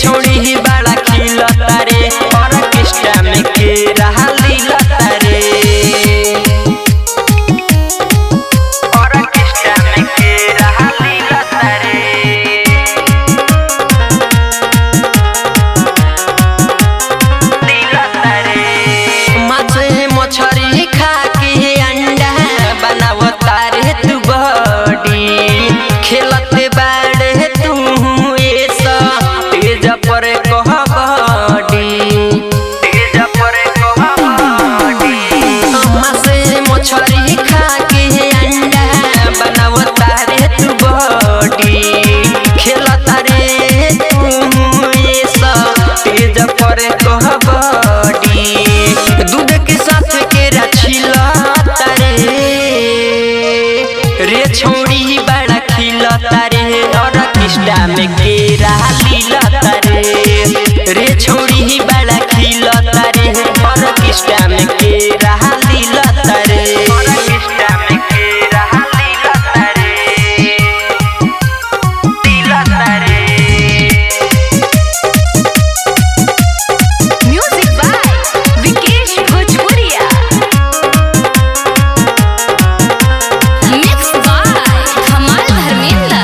छोड़ी बड़ा खिलता रे ऑर्केस्ट्रा में के रहा लीलता रे ऑर्केस्ट्रा में के रहा लीलता रे लीलता रे मछली मछरी खा के अंडा बनावता रे तू बॉडी खेलते बाड़े तू ऐसा तेज पर कहबडी तेज पर कहबडी मछली मछरी खा के अंडा बनावता रे तू बॉडी खेलता रे तू ऐसा तेज पर कहबडी दूध के साथ केरा छिलता रे छोड़ी बड़ा खिलता रे ऑर्केस्ट्रा में केरा लीलता रे छोड़ी बड़ा खिलता रे ऑर्केस्ट्रा में केरा लीलता रे ऑर्केस्ट्रा में केरा लीलता रे लीलता रे म्यूजिक बाय विकेश भोजपुरिया मिक्स बाय धमाल धर्मेंद्र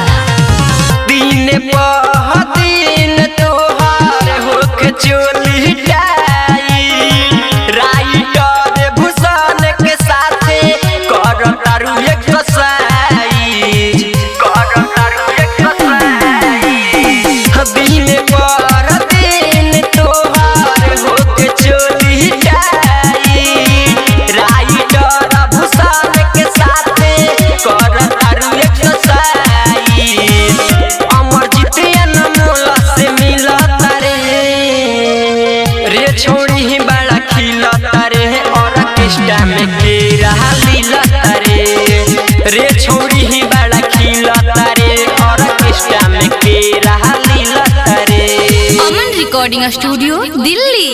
दिन दिन तोहार होके चोली टाई राइटर भूषण के साथे कर तारू एक कसाई कर तारू एक कसाई दिन दिन तोहार होके चोली टाई राइटर भूषण के साथे कर तारू एक कसाई अमर जितिया नमोला से मिलता रे छोड़ी बड़ा खिलता रे ऑर्केस्ट्रा में केरा लीलता रे छोड़ी बड़ा खिलता रे ऑर्केस्ट्रा में केरा लीलता रे अमन रिकॉर्डिंग स्टूडियो दिल्ली।